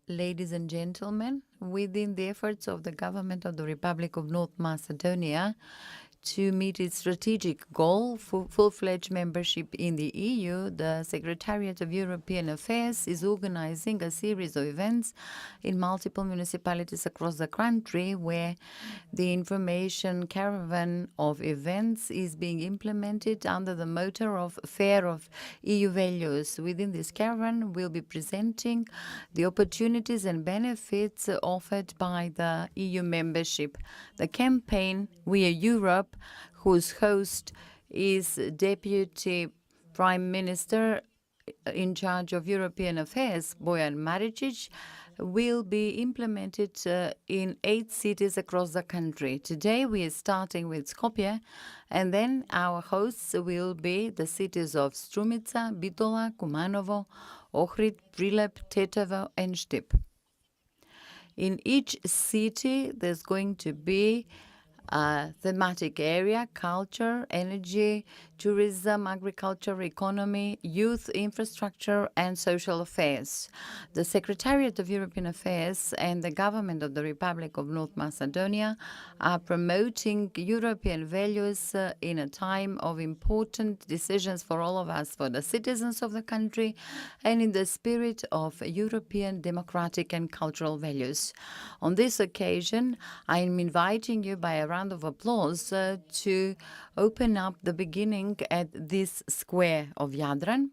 ladies and gentlemen, within the efforts of the government of the Republic of North Macedonia to meet its strategic goal for full-fledged membership in the EU, the Secretariat of European Affairs is organizing a series of events in multiple municipalities across the country where the information caravan of events is being implemented under the motto of Fair of EU Values. Within this caravan, we'll be presenting the opportunities and benefits offered by the EU membership. The campaign, We Are Europe, whose host is Deputy Prime Minister in charge of European Affairs, Bojan Maricic, will be implemented in 8 cities across the country. Today we are starting with Skopje, and then our hosts will be the cities of Strumica, Bitola, Kumanovo, Ohrid, Prilep, Tetovo, and Štip. In each city, there's going to be a thematic area: culture, energy, tourism, agriculture, economy, youth, infrastructure, and social affairs. The Secretariat of European Affairs and the government of the Republic of North Macedonia are promoting European values in a time of important decisions for all of us, for the citizens of the country, and in the spirit of European democratic and cultural values. On this occasion, I am inviting you by a round of applause to open up the beginning at this square of Jadran.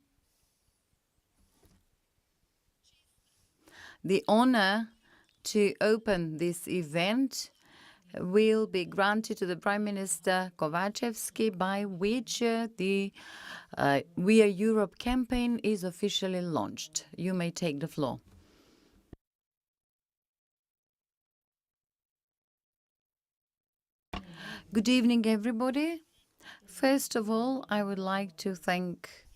The honor to open this event will be granted to the Prime Minister Kovacevski, by which the We Are Europe campaign is officially launched. You may take the floor. Good evening, everybody. First of all, I would like to thank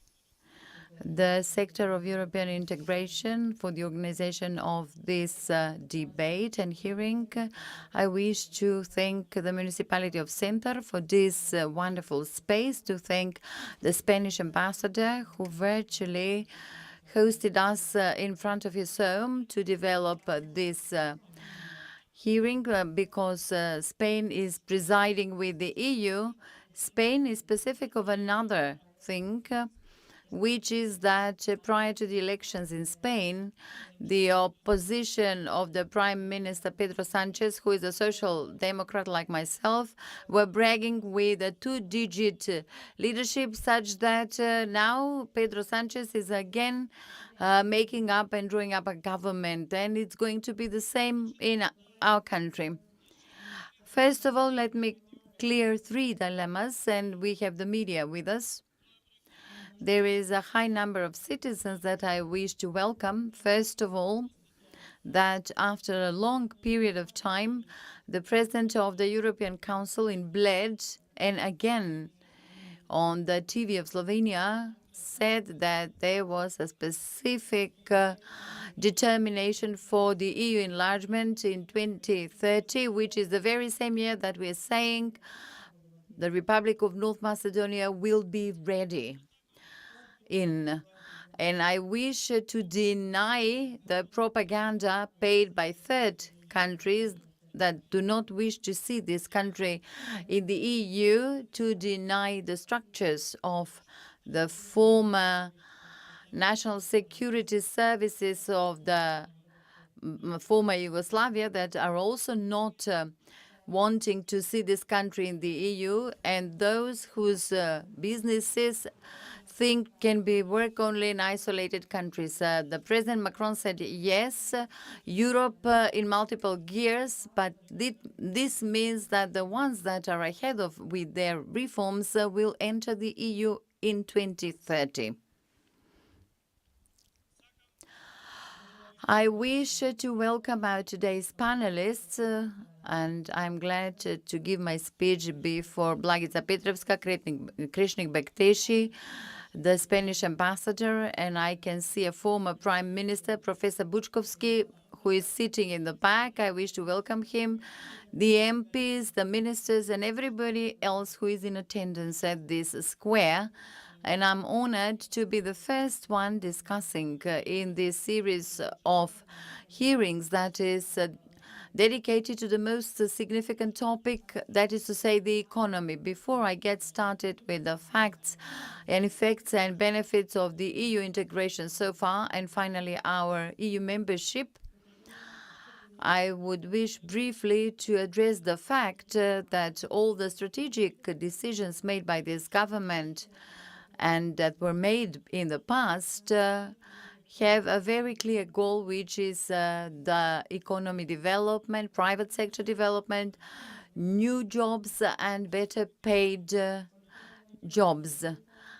the Sector of European Integration for the organization of this debate and hearing. I wish to thank the Municipality of Center for this wonderful space, to thank the Spanish ambassador who virtually hosted us in front of his home to develop this hearing, because Spain is presiding with the EU. Spain is specific of another thing, which is that prior to the elections in Spain, the opposition of the Prime Minister Pedro Sanchez, who is a social democrat like myself, were bragging with a 2-digit leadership, such that now Pedro Sanchez is again making up and drawing up a government, and it's going to be the same in our country. First of all, let me clear 3 dilemmas, and we have the media with us. There is a high number of citizens that I wish to welcome. First of all, that after a long period of time, the President of the European Council in Bled and again on the TV of Slovenia said that there was a specific determination for the EU enlargement in 2030, which is the very same year that we are saying the Republic of North Macedonia will be ready in. And I wish to deny the propaganda paid by third countries that do not wish to see this country in the EU, to deny the structures of the former national security services of the former Yugoslavia that are also not wanting to see this country in the EU, and those whose businesses think can be work only in isolated countries. The President Macron said yes, Europe in multiple gears, but this means that the ones that are ahead of with their reforms will enter the EU in 2030. I wish to welcome our today's panelists, and I'm glad to give my speech before Blagica Petrovska, Krešnik Bekteši, the Spanish ambassador, and I can see a former Prime Minister, Professor Bučkovski, who is sitting in the back. I wish to welcome him, the MPs, the ministers, and everybody else who is in attendance at this square. And I'm honored to be the first one discussing in this series of hearings that is dedicated to the most significant topic, that is to say, the economy. Before I get started with the facts and effects and benefits of the EU integration so far, and finally our EU membership, I would wish briefly to address the fact that all the strategic decisions made by this government and that were made in the past have a very clear goal, which is the economy development, private sector development, new jobs and better paid jobs.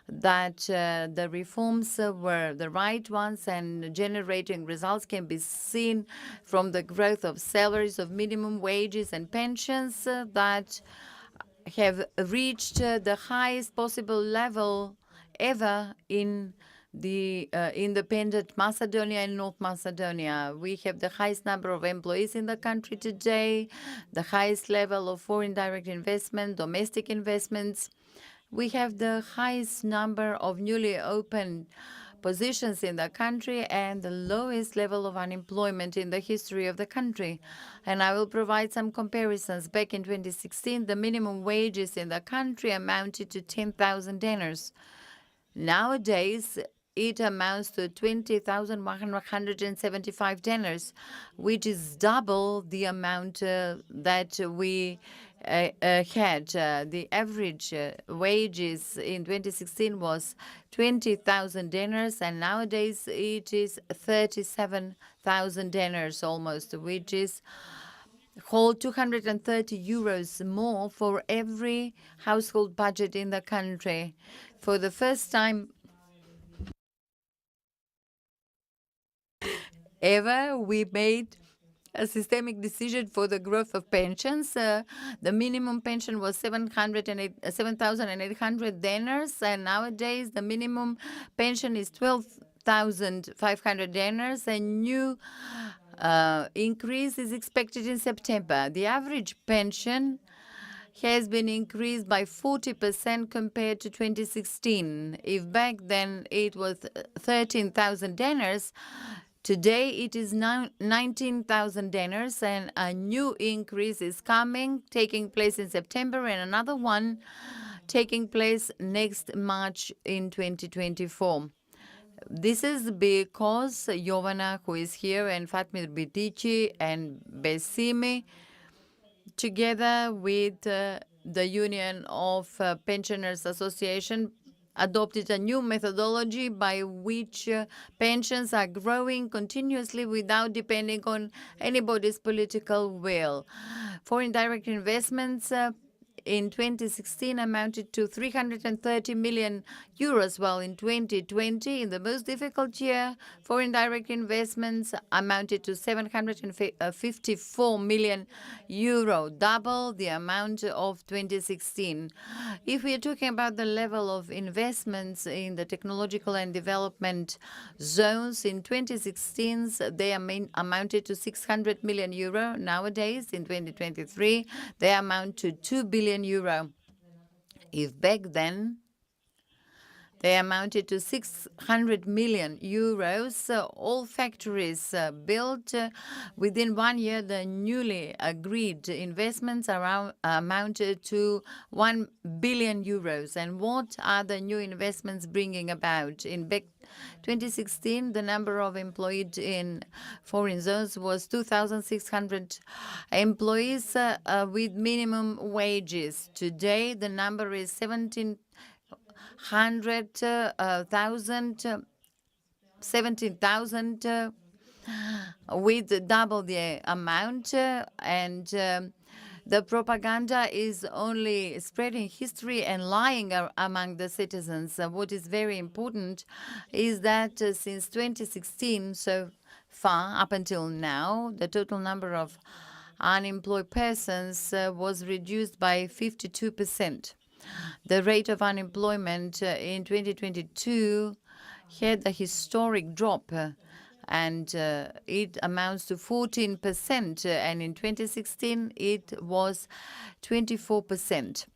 That the reforms were the right ones and generating results can be seen from the growth of salaries, of minimum wages and pensions that have reached the highest possible level ever in the independent Macedonia and North Macedonia. We have the highest number of employees in the country today, the highest level of foreign direct investment, domestic investments. We have the highest number of newly opened positions in the country and the lowest level of unemployment in the history of the country. And I will provide some comparisons. Back in 2016, the minimum wages in the country amounted to 10,000 dinars. Nowadays, it amounts to 20,175 dinars, which is double the amount that we had. The average wages in 2016 was 20,000 dinars, and nowadays it is 37,000 dinars almost, which is whole 230 euros more for every household budget in the country. For the first time ever, we made a systemic decision for the growth of pensions. The minimum pension was 7,800 dinars, and nowadays the minimum pension is 12,500 dinars. A new increase is expected in September. The average pension has been increased by 40% compared to 2016. If back then it was 13,000 dinars, today it is now 19,000 dinars, and a new increase is taking place in September, and another one taking place next March in 2024. This is because Jovana, who is here, and Fatmir Bitici and Besimi, together with the Union of Pensioners Association, adopted a new methodology by which pensions are growing continuously without depending on anybody's political will. Foreign direct investments in 2016 amounted to 330 million euros, while in 2020, in the most difficult year, foreign direct investments amounted to 754 million euro, double the amount of 2016. If we are talking about the level of investments in the technological and development zones, in 2016, they amounted to 600 million euro. Nowadays, in 2023, they amount to 2 billion euro. If back then they amounted to 600 million euros, all factories built within 1 year, the newly agreed investments amounted to 1 billion euros. And what are the new investments bringing about? In back 2016, the number of employed in foreign zones was 2,600 employees with minimum wages. Today, the number is 17,000 with double the amount, and the propaganda is only spreading history and lying among the citizens. What is very important is that since 2016 so far, up until now, the total number of unemployed persons was reduced by 52%. The rate of unemployment in 2022 had a historic drop, and it amounts to 14%, and in 2016 it was 24%.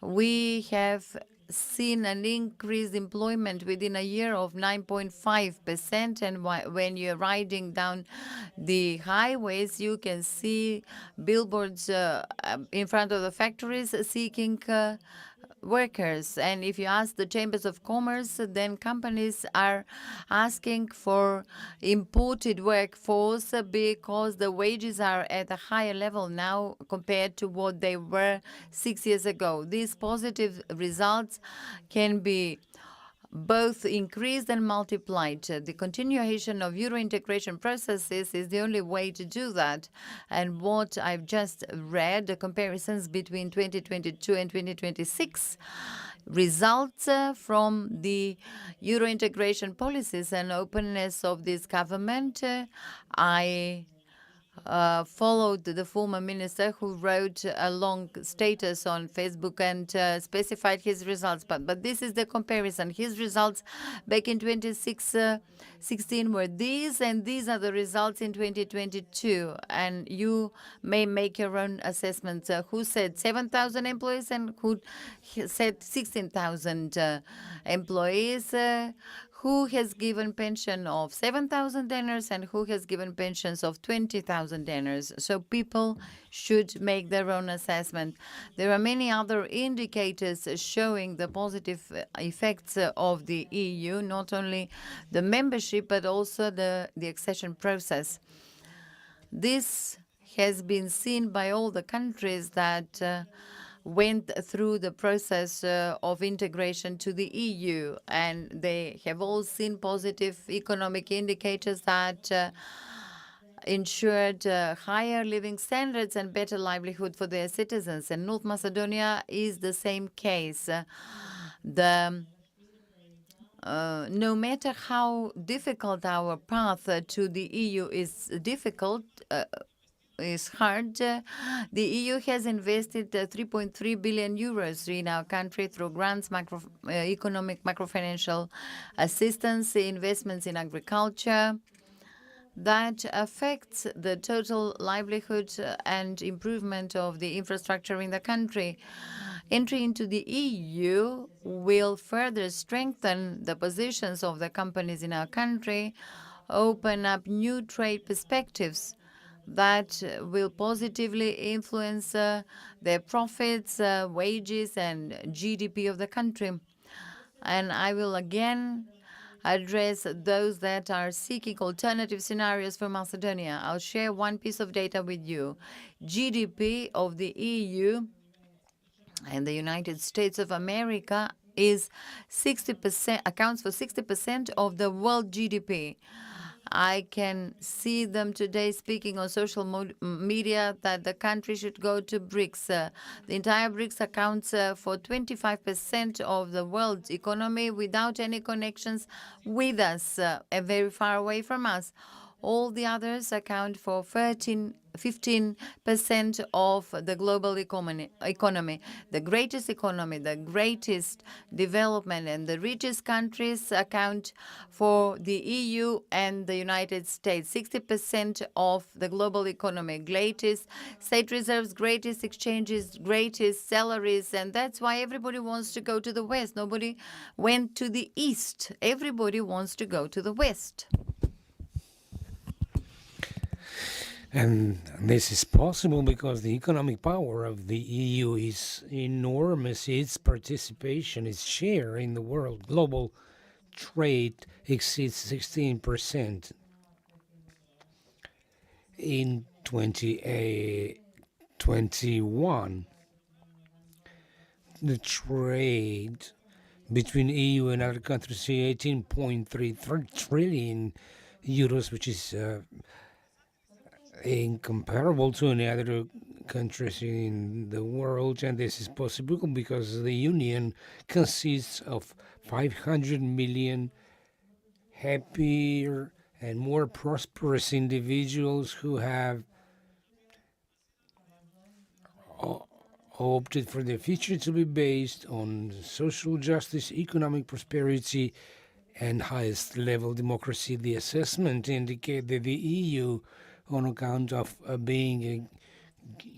We have seen an increased employment within a year of 9.5%, and when you're riding down the highways, you can see billboards in front of the factories seeking workers. And if you ask the chambers of commerce, then companies are asking for imported workforce because the wages are at a higher level now compared to what they were 6 years ago. These positive results can be both increased and multiplied. The continuation of Euro integration processes is the only way to do that. And what I've just read, the comparisons between 2022 and 2026, results from the Euro integration policies and openness of this government. I followed the former minister who wrote a long status on Facebook and specified his results. But this is the comparison. His results back in 2016 were these, and these are the results in 2022. And you may make your own assessments. Who said 7,000 employees and who said 16,000 employees? Who has given pension of 7,000 denars and who has given pensions of 20,000 denars. So people should make their own assessment. There are many other indicators showing the positive effects of the EU, not only the membership, but also the accession process. This has been seen by all the countries that went through the process of integration to the EU, and they have all seen positive economic indicators that ensured higher living standards and better livelihood for their citizens. And North Macedonia is the same case. No matter how difficult our path to the EU is hard. The EU has invested 3.3 billion euros in our country through grants, economic macrofinancial assistance, investments in agriculture. That affects the total livelihood and improvement of the infrastructure in the country. Entry into the EU will further strengthen the positions of the companies in our country, open up new trade perspectives that will positively influence their profits, wages, and GDP of the country. And I will again address those that are seeking alternative scenarios for Macedonia. I'll share one piece of data with you. GDP of the EU and the United States of America is 60%, accounts for 60% of the world GDP. I can see them today speaking on social media that the country should go to BRICS. The entire BRICS accounts for 25% of the world's economy without any connections with us, very far away from us. All the others account for 15% of the global economy. The greatest economy, the greatest development, and the richest countries account for the EU and the United States. 60% of the global economy, greatest state reserves, greatest exchanges, greatest salaries, and that's why everybody wants to go to the West. Nobody went to the East. Everybody wants to go to the West. And this is possible because the economic power of the EU is enormous. Its participation, its share in the world global trade exceeds 16%. In 2021, the trade between EU and other countries is 18.3 trillion euros, which is incomparable to any other countries in the world. And this is possible because the Union consists of 500 million happier and more prosperous individuals who have opted for their future to be based on social justice, economic prosperity, and highest level democracy. The assessment indicates that the EU, on account of being a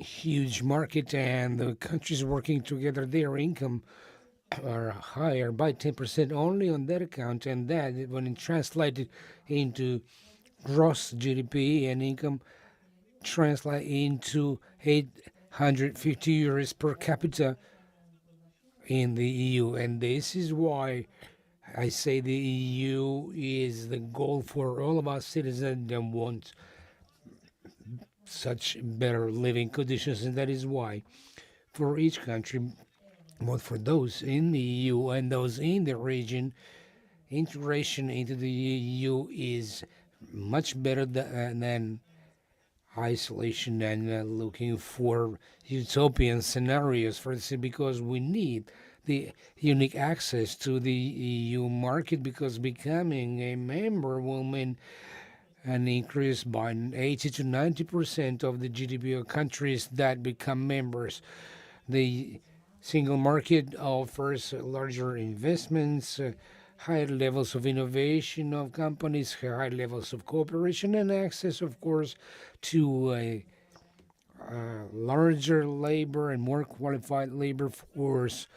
huge market and the countries working together, their income are higher by 10% only on that account, and that when it translated into gross GDP and income translate into 850 euros per capita in the EU. And this is why I say the EU is the goal for all of us citizens that want such better living conditions. And that is why for each country, both for those in the EU and those in the region, integration into the EU is much better than isolation and looking for utopian scenarios for this, because we need the unique access to the EU market, because becoming a member will mean an increase by 80 to 90% of the GDP of countries that become members. The single market offers larger investments, higher levels of innovation of companies, higher levels of cooperation, and access, of course, to a larger labor and more qualified labor force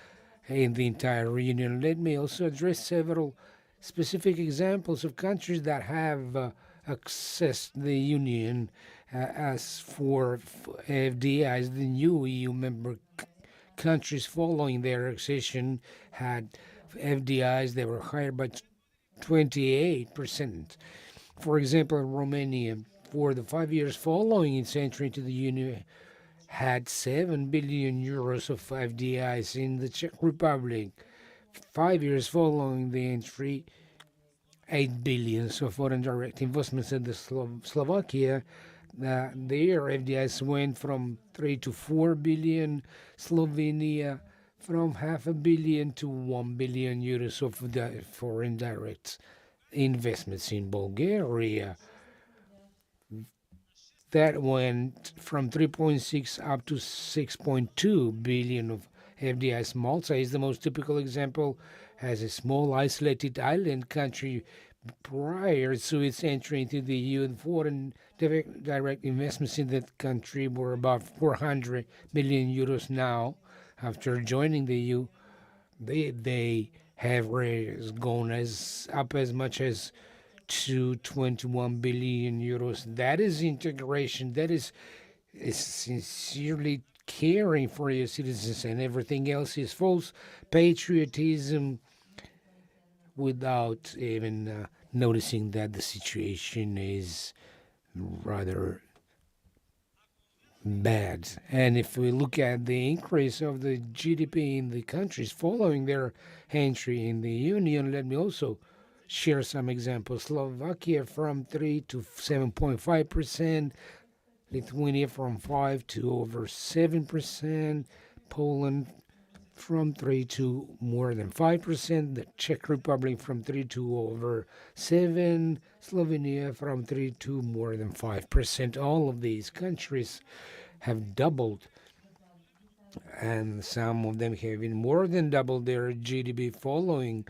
in the entire union. Let me also address several specific examples of countries that have accessed the union. As for FDIs, the new EU member countries following their accession had FDIs that were higher by 28%. For example, Romania, for the 5 years following its entry into the Union, had 7 billion euros of FDIs. In the Czech Republic, 5 years following the entry, 8 billion of foreign direct investments. In the Slovakia, their FDIs went from 3 to 4 billion. Slovenia from $500 million to 1 billion euros of foreign direct investments. In Bulgaria, that went from 3.6 up to 6.2 billion of FDIs. Malta is the most typical example, as a small isolated island country. Prior to its entry into the EU, foreign direct investments in that country were about 400 million euros. Now, after joining the EU, they have gone up as much as to 21 billion euros. That is integration. That is sincerely caring for your citizens, and everything else is false patriotism without even noticing that the situation is rather bad. And if we look at the increase of the GDP in the countries following their entry in the Union, let me also share some examples. Slovakia from 3 to 7.5%, Lithuania from 5 to over 7%, Poland from 3 to more than 5%, the Czech Republic from 3 to over 7, Slovenia from 3 to more than 5%. All of these countries have doubled, and some of them have even more than doubled their GDP following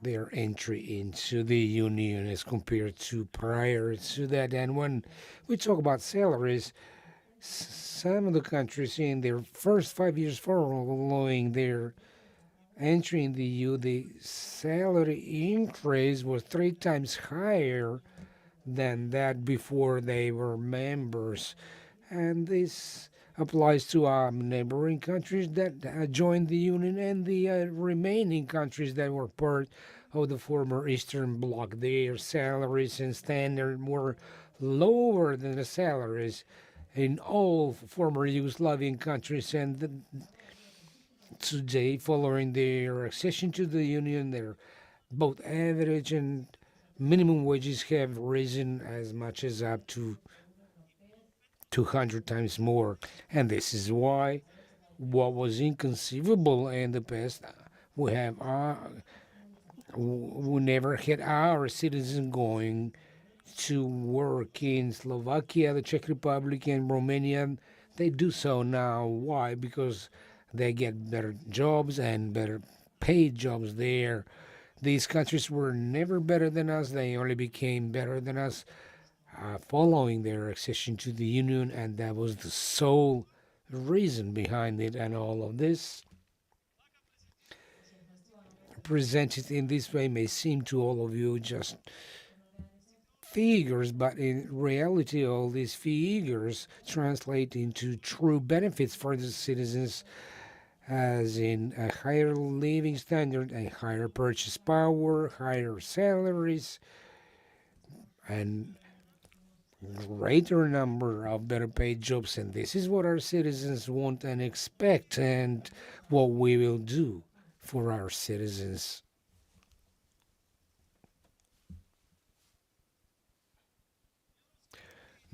their entry into the Union as compared to prior to that. And when we talk about salaries, some of the countries in their first 5 years following their entry in the EU, the salary increase was 3 times higher than that before they were members. And this applies to neighboring countries that joined the Union and the remaining countries that were part of the former Eastern Bloc. Their salaries and standard were lower than the salaries in all former Yugoslavian countries, and today, following their accession to the Union, their both average and minimum wages have risen as much as up to 200 times more. And this is why what was inconceivable in the past, we never had our citizens going to work in Slovakia, the Czech Republic, and Romania. They do so now. Why? Because they get better jobs and better paid jobs there. These countries were never better than us. They only became better than us following their accession to the Union, and that was the sole reason behind it. And all of this presented in this way may seem to all of you just figures, but in reality, all these figures translate into true benefits for the citizens, as in a higher living standard, a higher purchase power, higher salaries, and greater number of better paid jobs. And this is what our citizens want and expect, and what we will do for our citizens.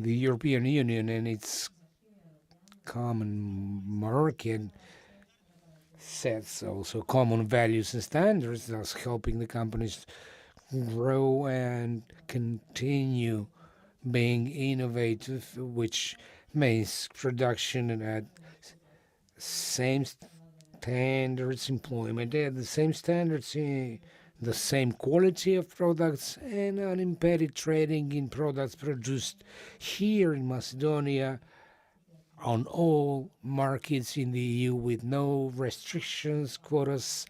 The European Union and its common market sets also common values and standards, thus helping the companies grow and continue being innovative, which makes production at same standards, employment at the same standards, the same quality of products, and unimpeded trading in products produced here in Macedonia on all markets in the EU with no restrictions, quotas,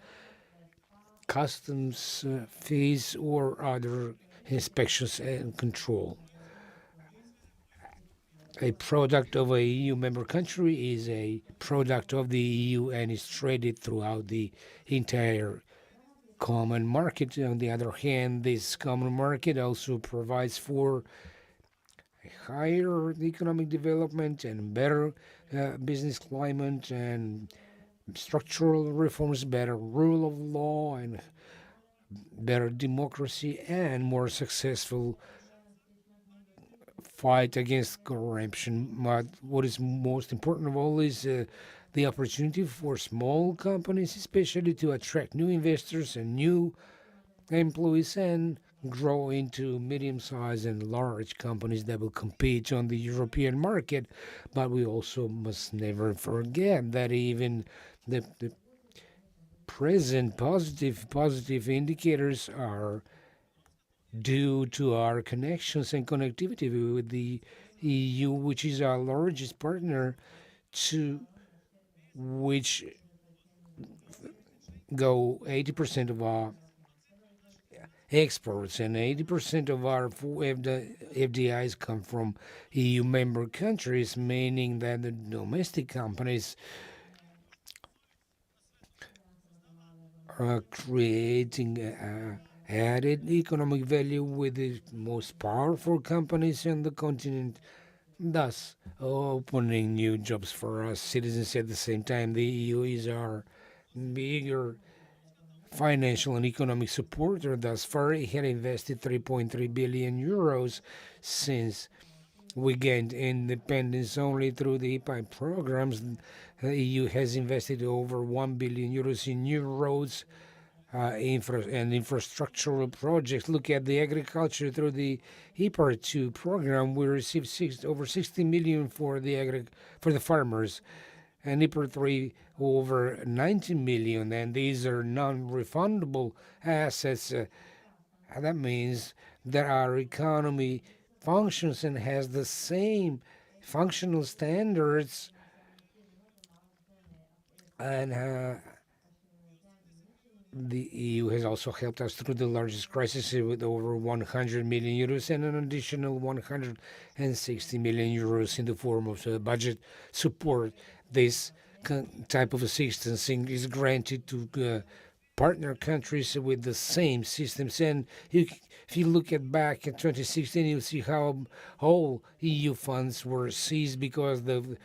customs fees, or other inspections and control. A product of a EU member country is a product of the EU and is traded throughout the entire common market. On the other hand, this common market also provides for a higher economic development and better business climate and structural reforms, better rule of law and better democracy, and more successful fight against corruption. But what is most important of all is the opportunity for small companies, especially to attract new investors and new employees and grow into medium-sized and large companies that will compete on the European market. But we also must never forget that even the present positive indicators are due to our connections and connectivity with the EU, which is our largest partner, to which go 80% of our exports and 80% of our FDIs come from EU member countries, meaning that the domestic companies are creating added economic value with the most powerful companies on the continent, thus opening new jobs for us citizens. At the same time, the EU is our bigger financial and economic supporter. Thus far, it had invested 3.3 billion euros since we gained independence. Only through the EPI programs, the EU has invested over 1 billion euros in new roads and infrastructural projects. Look at the agriculture. Through the EPAR 2 program, we received over 60 million for the farmers, and EPAR 3 over 90 million, and these are non-refundable assets. That means that our economy functions and has the same functional standards, and the EU has also helped us through the largest crisis with over 100 million euros and an additional 160 million euros in the form of budget support. This type of assistance is granted to partner countries with the same systems. And if you look back at 2016, you'll see how all EU funds were seized because the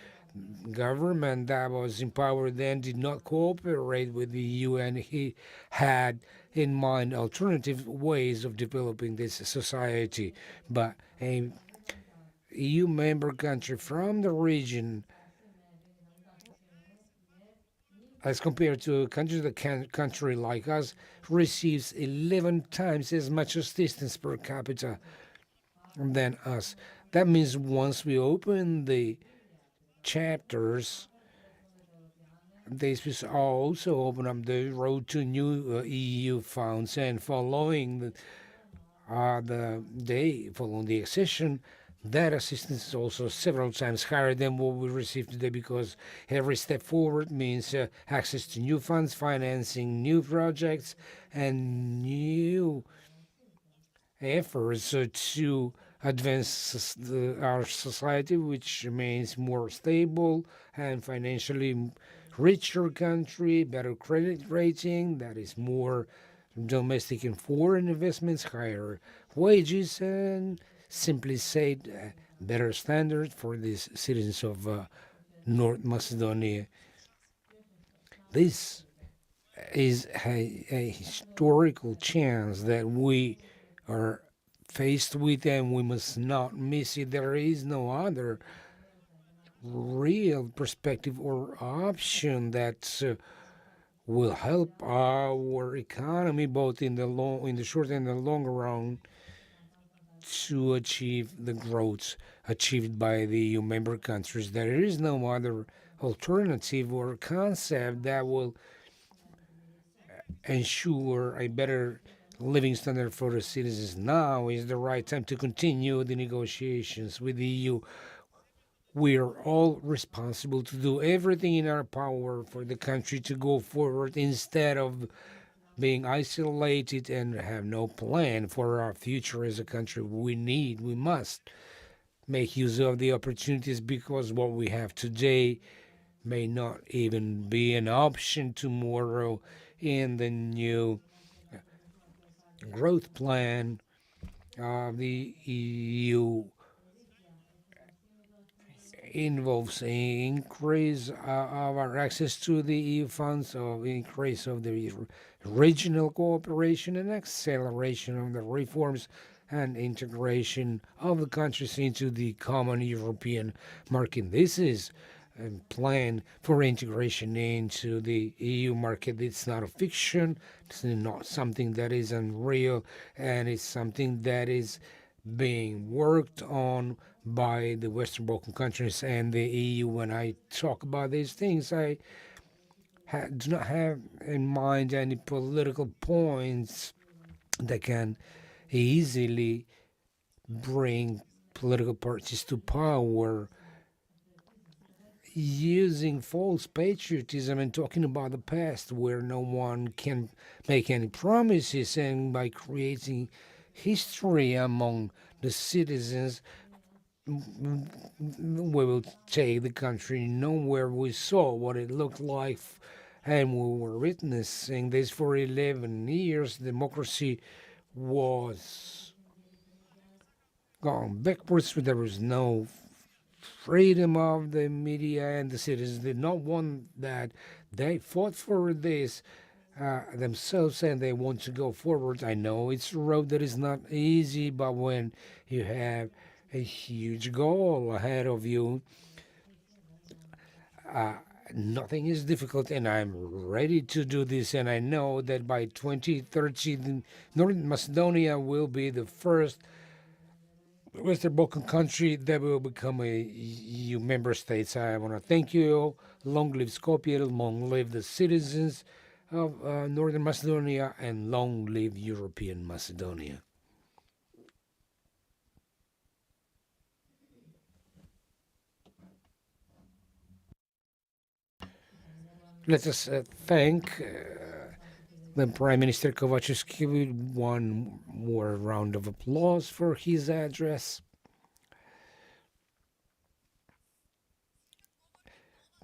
government that was in power then did not cooperate with the EU, and he had in mind alternative ways of developing this society. But a EU member country from the region, as compared to a country like us, receives 11 times as much assistance per capita than us. That means once we open the chapters, this will also open up the road to new EU funds. And following the accession, That assistance is also several times higher than what we receive today, because every step forward means access to new funds, financing new projects, and new efforts to advance our society, which remains more stable and financially richer country, better credit rating, that is more domestic and foreign investments, higher wages, and simply said, better standards for these citizens of North Macedonia. This is a historical chance that we are faced with, and we must not miss it. There is no other real perspective or option that will help our economy, both in the short and the long run, to achieve the growth achieved by the EU member countries. There is no other alternative or concept that will ensure a better living standard for the citizens. Now is the right time to continue the negotiations with the EU. We are all responsible to do everything in our power for the country to go forward, instead of being isolated and have no plan for our future as a country. We must make use of the opportunities, because what we have today may not even be an option tomorrow. In the new growth plan of the EU involves an increase of our access to the EU funds, of increase of the regional cooperation, and acceleration of the reforms and integration of the countries into the common European market. This is a plan for integration into the EU market. It's not a fiction, it's not something that is unreal, and it's something that is being worked on by the Western Balkan countries and the EU. When I talk about these things, I do not have in mind any political points that can easily bring political parties to power using false patriotism and talking about the past, where no one can make any promises, and by creating history among the citizens, we will take the country nowhere. We saw what it looked like, and we were witnessing this for 11 years. Democracy was gone backwards. There was no freedom of the media, and the citizens did not want that. They fought for this themselves, and they want to go forward. I know it's a road that is not easy, but when you have a huge goal ahead of you, nothing is difficult, and I'm ready to do this. And I know that by 2030, North Macedonia will be the first Western Balkan country that will become a EU member state. I want to thank you. Long live Skopje, long live the citizens of Northern Macedonia, and long live European Macedonia. Let us thank the Prime Minister Kovačevski with one more round of applause for his address.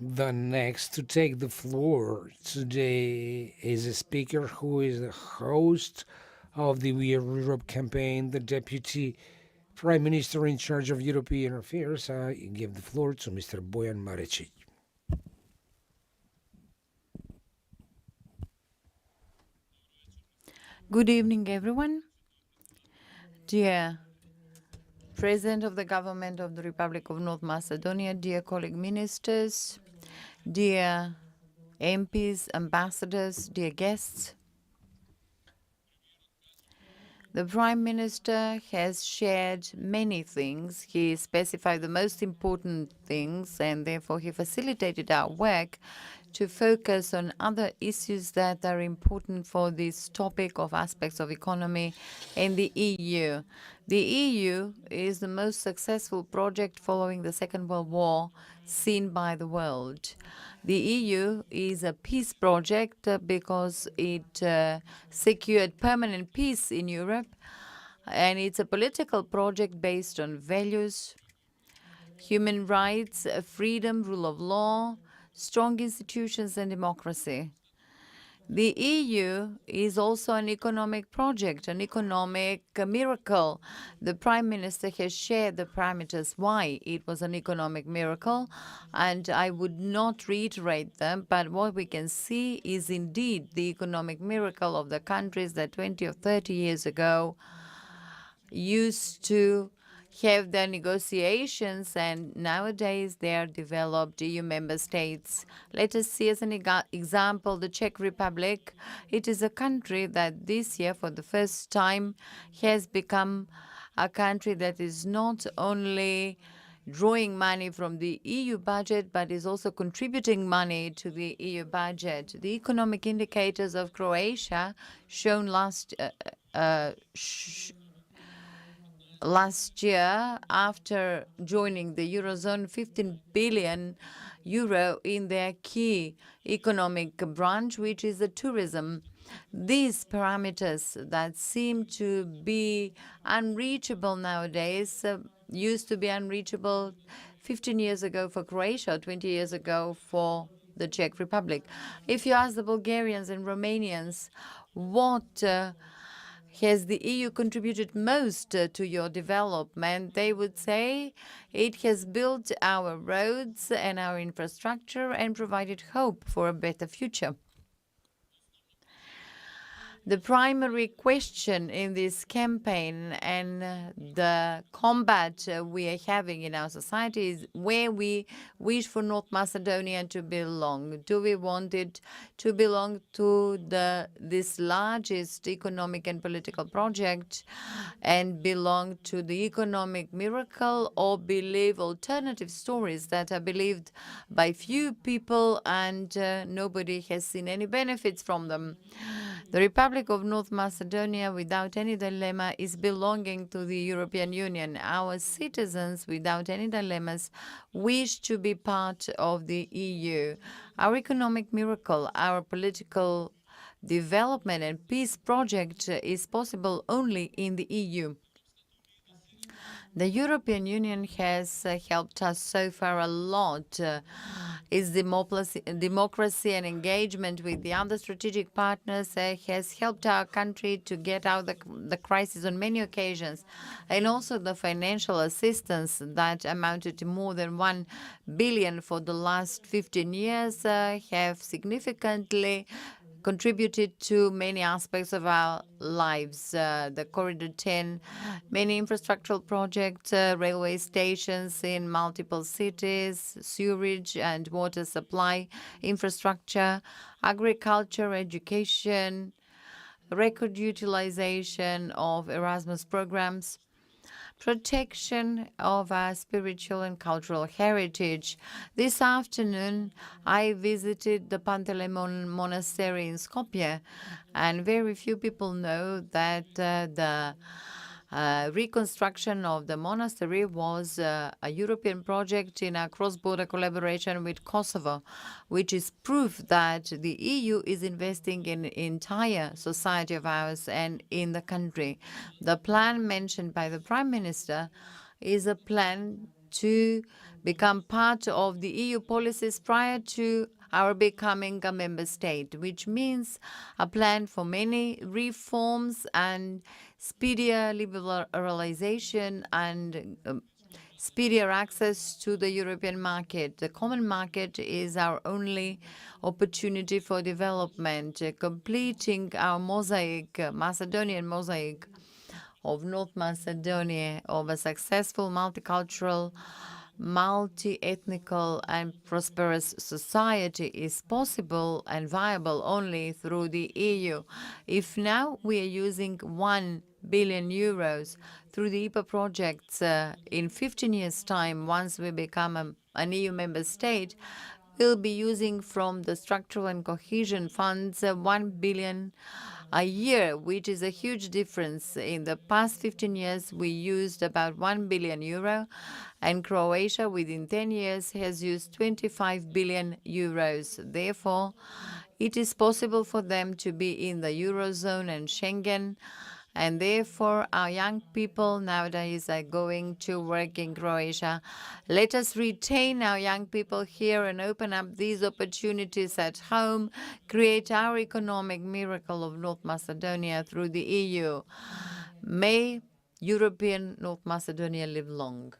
The next to take the floor today is a speaker who is the host of the We Are Europe campaign, the Deputy Prime Minister in charge of European affairs. I give the floor to Mr. Bojan Marecic. Good evening, everyone. Dear President of the Government of the Republic of North Macedonia, dear colleague ministers, dear MPs, ambassadors, dear guests. The Prime Minister has shared many things. He specified the most important things, and therefore he facilitated our work to focus on other issues that are important for this topic of aspects of economy in the EU. The EU is the most successful project following the Second World War seen by the world. The EU is a peace project because it secured permanent peace in Europe, and it's a political project based on values, human rights, freedom, rule of law, strong institutions, and democracy. The EU is also an economic project, an economic miracle. The Prime Minister has shared the parameters why it was an economic miracle, and I would not reiterate them, but what we can see is indeed the economic miracle of the countries that 20 or 30 years ago used to have their negotiations, and nowadays they are developed EU member states. Let us see as an example the Czech Republic. It is a country that this year for the first time has become a country that is not only drawing money from the EU budget, but is also contributing money to the EU budget. The economic indicators of Croatia shown last year, after joining the Eurozone, 15 billion euro in their key economic branch, which is the tourism. These parameters that seem to be unreachable nowadays used to be unreachable 15 years ago for Croatia, 20 years ago for the Czech Republic. If you ask the Bulgarians and Romanians what has the EU contributed most to your development, they would say it has built our roads and our infrastructure and provided hope for a better future. The primary question in this campaign and the combat we are having in our society is where we wish for North Macedonia to belong. Do we want it to belong to this largest economic and political project and belong to the economic miracle, or believe alternative stories that are believed by few people and nobody has seen any benefits from them? The Republic of North Macedonia, without any dilemma, is belonging to the European Union. Our citizens, without any dilemmas, wish to be part of the EU. Our economic miracle, our political development and peace project is possible only in the EU. The European Union has helped us so far a lot. Its democracy and engagement with the other strategic partners has helped our country to get out the crisis on many occasions. And also the financial assistance that amounted to more than 1 billion for the last 15 years have significantly contributed to many aspects of our lives. The Corridor 10, many infrastructural projects, railway stations in multiple cities, sewerage and water supply infrastructure, agriculture, education, record utilization of Erasmus programs, protection of our spiritual and cultural heritage. This afternoon, I visited the Pantelimon Monastery in Skopje, and very few people know that the reconstruction of the monastery was a European project in a cross-border collaboration with Kosovo, which is proof that the EU is investing in the entire society of ours and in the country. The plan mentioned by the Prime Minister is a plan to become part of the EU policies prior to our becoming a member state, which means a plan for many reforms and speedier liberalization and speedier access to the European market. The common market is our only opportunity for development, completing our mosaic, Macedonian mosaic of North Macedonia, of a successful multicultural, multi-ethnical and prosperous society is possible and viable only through the EU. If now we are using 1 billion euros through the IPA projects in 15 years' time, once we become an EU member state, will be using from the structural and cohesion funds 1 billion a year, which is a huge difference. In the past 15 years, we used about 1 billion euro, and Croatia within 10 years has used 25 billion euros. Therefore, it is possible for them to be in the Eurozone and Schengen, and therefore our young people nowadays are going to work in Croatia. Let us retain our young people here and open up these opportunities at home, create our economic miracle of North Macedonia through the EU. May European North Macedonia live long.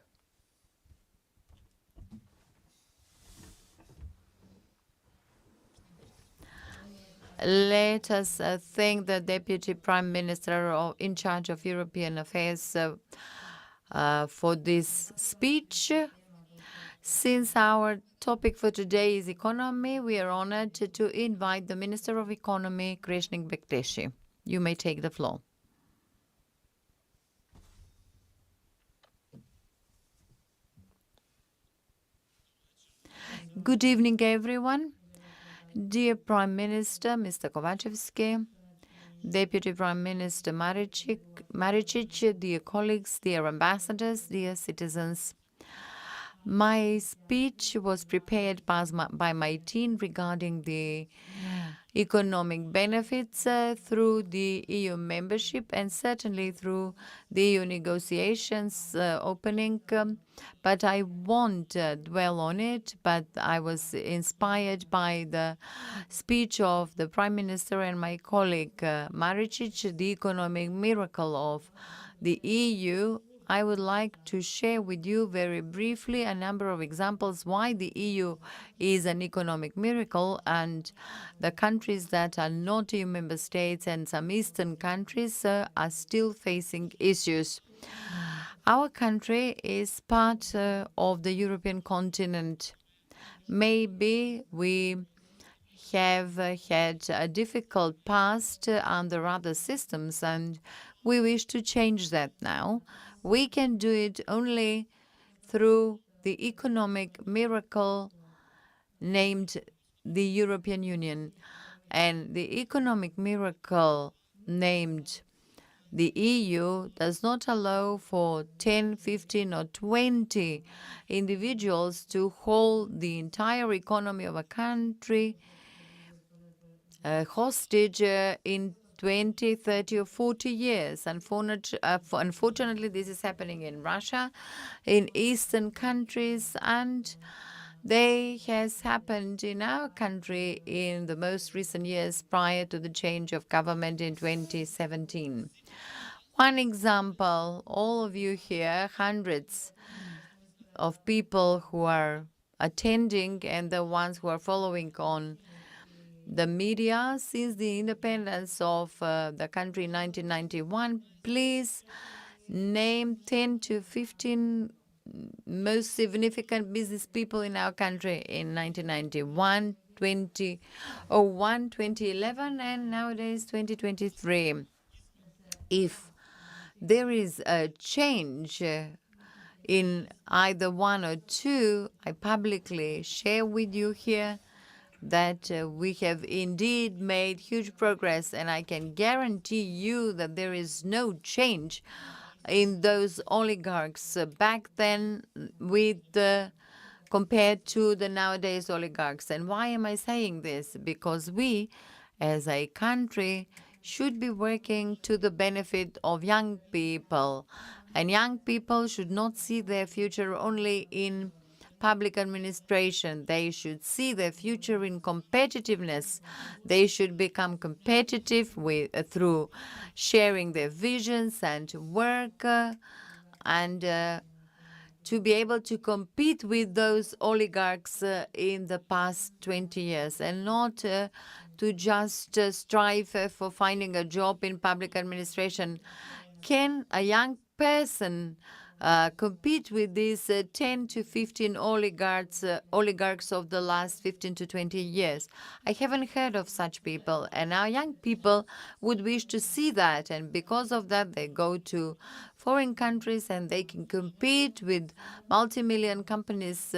Let us thank the Deputy Prime Minister in charge of European affairs for this speech. Since our topic for today is economy, we are honored to invite the Minister of Economy, Krešnik Bekteshi. You may take the floor. Good evening, everyone. Dear Prime Minister, Mr. Kovacevski, Deputy Prime Minister Maricic, dear colleagues, dear ambassadors, dear citizens. My speech was prepared by my team regarding the economic benefits through the EU membership and certainly through the EU negotiations opening, but I won't dwell on it, but I was inspired by the speech of the Prime Minister and my colleague Maricic, the economic miracle of the EU. I would like to share with you very briefly a number of examples why the EU is an economic miracle and the countries that are not EU member states and some eastern countries are still facing issues. Our country is part of the European continent. Maybe we have had a difficult past under other systems and we wish to change that now. We can do it only through the economic miracle named the European Union. And the economic miracle named the EU does not allow for 10, 15, or 20 individuals to hold the entire economy of a country hostage in 20, 30, or 40 years. Unfortunately, this is happening in Russia, in Eastern countries, and they has happened in our country in the most recent years prior to the change of government in 2017. One example, all of you here, hundreds of people who are attending and the ones who are following on the media since the independence of the country in 1991, please name 10 to 15 most significant business people in our country in 1991, 2001, 2011, and nowadays 2023. If there is a change in either one or two, I publicly share with you here that we have indeed made huge progress, and I can guarantee you that there is no change in those oligarchs back then compared to the nowadays oligarchs. And why am I saying this? Because we, as a country, should be working to the benefit of young people, and young people should not see their future only in public administration. They should see their future in competitiveness. They should become competitive through sharing their visions and work and to be able to compete with those oligarchs in the past 20 years and not to just strive for finding a job in public administration. Can a young person compete with these 10 to 15 oligarchs of the last 15 to 20 years? I haven't heard of such people, and our young people would wish to see that, and because of that they go to foreign countries, and they can compete with multi-million companies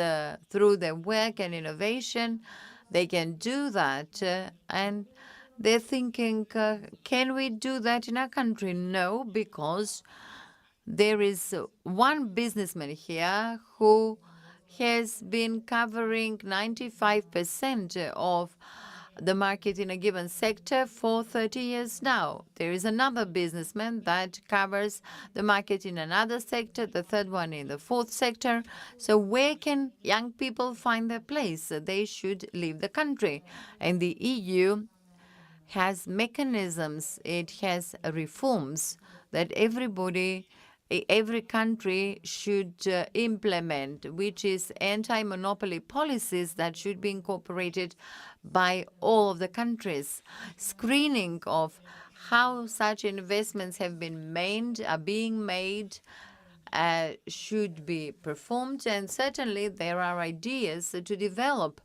through their work and innovation. They can do that, and they're thinking, can we do that in our country? No, because there is one businessman here who has been covering 95% of the market in a given sector for 30 years now. There is another businessman that covers the market in another sector, the third one in the fourth sector. So where can young people find their place? They should leave the country. And the EU has mechanisms, it has reforms that every country should implement, which is anti-monopoly policies that should be incorporated by all of the countries. Screening of how such investments are being made, should be performed, and certainly there are ideas to develop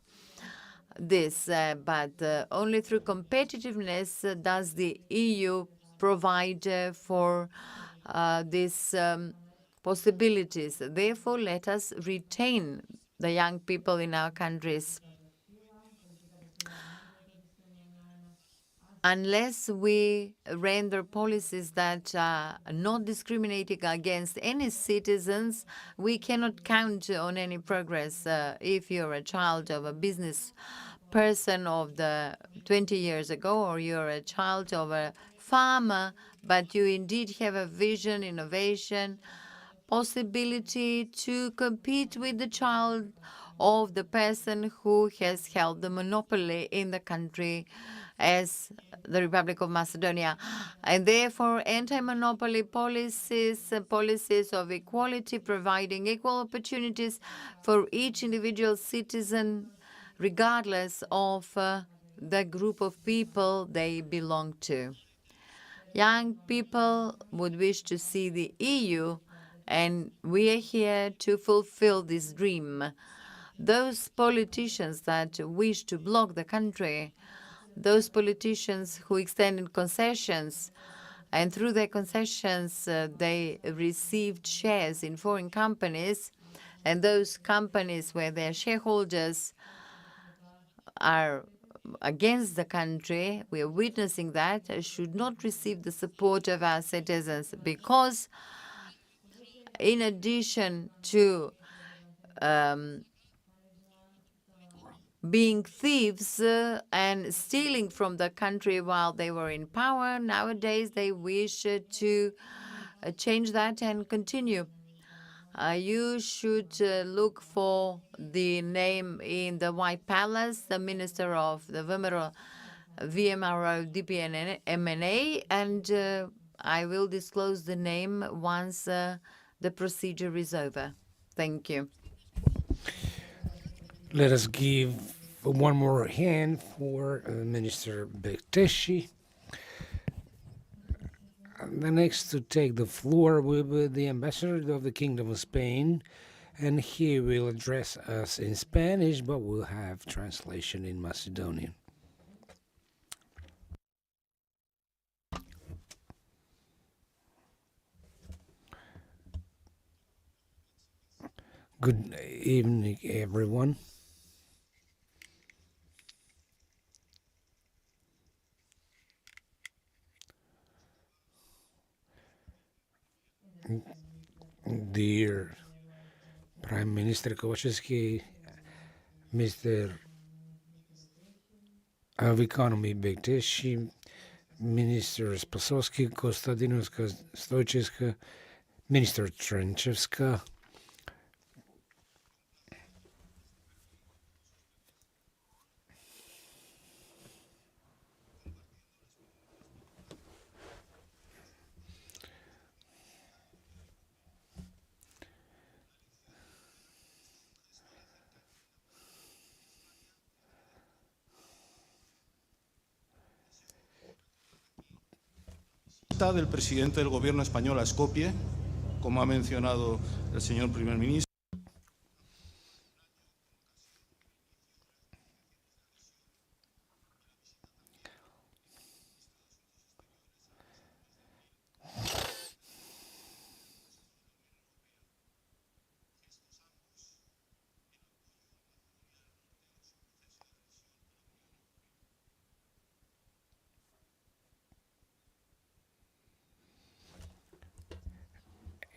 this, but only through competitiveness does the EU provide for these possibilities. Therefore, let us retain the young people in our countries. Unless we render policies that are not discriminating against any citizens, we cannot count on any progress. If you're a child of a business person of the 20 years ago, or you're a child of a farmer, but you indeed have a vision, innovation, possibility to compete with the child of the person who has held the monopoly in the country as the Republic of Macedonia. And therefore, anti-monopoly policies, policies of equality, providing equal opportunities for each individual citizen, regardless of the group of people they belong to. Young people would wish to see the EU, and we are here to fulfill this dream. Those politicians that wish to block the country, those politicians who extended concessions, and through their concessions they received shares in foreign companies, and those companies where their shareholders are against the country, we are witnessing that, should not receive the support of our citizens, because in addition to being thieves and stealing from the country while they were in power, nowadays they wish to change that and continue. You should look for the name in the White Palace, the Minister of the VMRO, DP and MNA, and I will disclose the name once the procedure is over. Thank you. Let us give one more hand for Minister Bekteshi. The next to take the floor will be the Ambassador of the Kingdom of Spain, and he will address us in Spanish, but we'll have translation in Macedonian. Good evening, everyone. Dear Prime Minister Kovačevski, Mr. of Economy Bekteshi, Minister Spasovski, Kostadinovska, Stojčevska, Minister Trenčevska, del presidente del gobierno español a Skopje, como ha mencionado el señor primer ministro.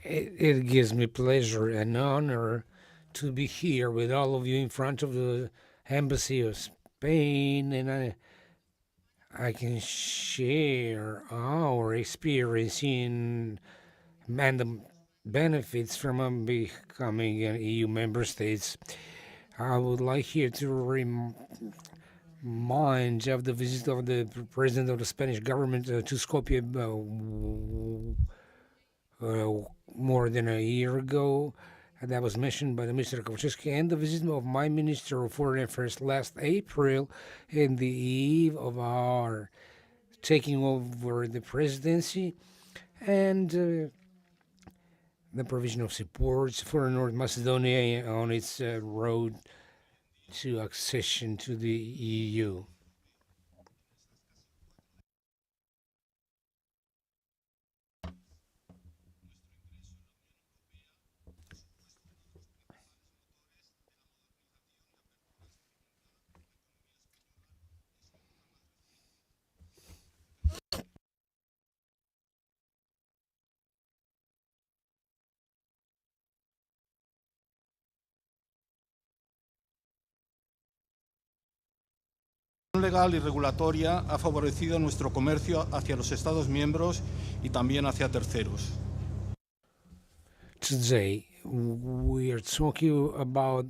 It gives me pleasure and honor to be here with all of you in front of the Embassy of Spain, and I can share our experience and the benefits from becoming an EU member states. I would like here to remind of the visit of the president of the Spanish government to Skopje more than a year ago. And that was mentioned by the Minister Kovaczewski, and the visit of my Minister of Foreign Affairs last April, in the eve of our taking over the presidency, and the provision of supports for North Macedonia on its road to accession to the EU. Legal y regulatoria ha favorecido nuestro comercio hacia los Estados miembros y también hacia terceros. Today, we are talking about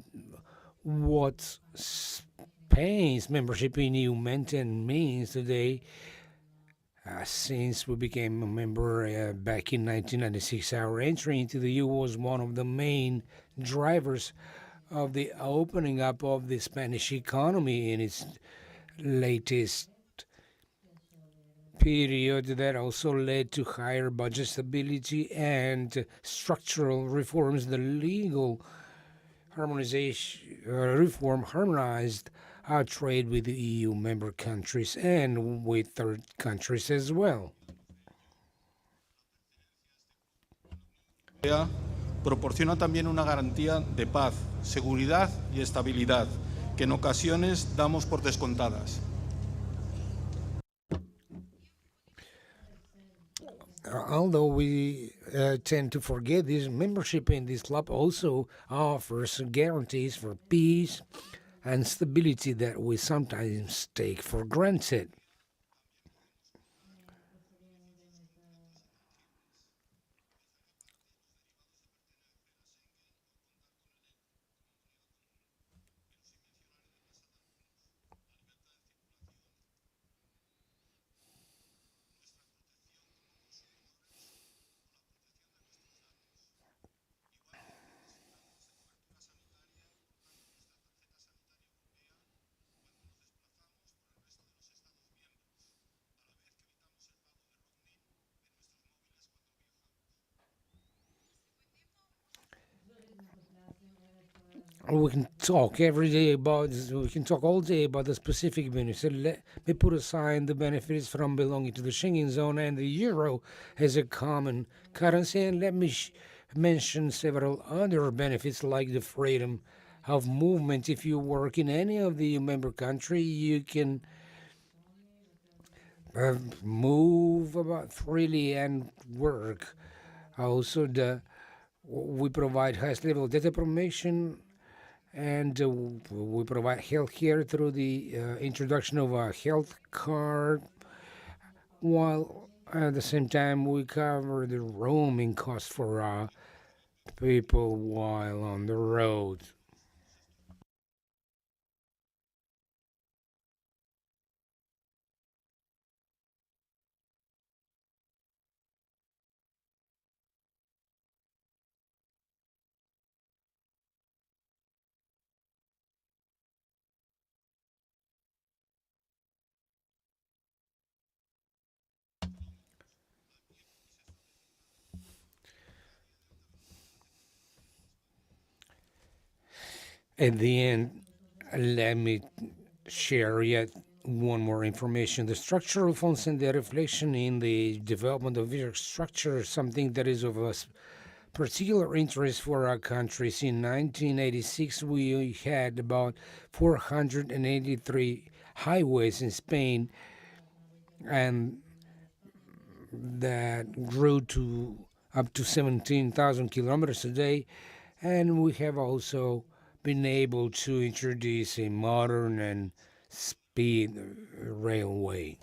what Spain's membership in EU meant and means today. Since we became a member back in 1996, our entry into the EU was one of the main drivers of the opening up of the Spanish economy in its latest period, that also led to higher budget stability and structural reforms. The legal harmonization reform harmonized our trade with the EU member countries and with third countries as well. Proporciona también una garantía de paz, seguridad y estabilidad, que en ocasiones damos por descontadas. Although we tend to forget this, membership in this club also offers guarantees for peace and stability that we sometimes take for granted. We can talk all day about the specific benefits. So let me put aside the benefits from belonging to the Schengen zone and the euro as a common currency, and let me mention several other benefits like the freedom of movement. If you work in any of the member country, you can move about freely and work. Also, we provide highest level data promotion, and we provide health care through the introduction of a health card, while at the same time we cover the roaming costs for people while on the road. At the end, let me share yet one more information. The structural funds and the reflection in the development of infrastructure is something that is of particular interest for our countries. In 1986, we had about 483 highways in Spain, and that grew to up to 17,000 kilometers a day, and we have also been able to introduce a modern and speed railway.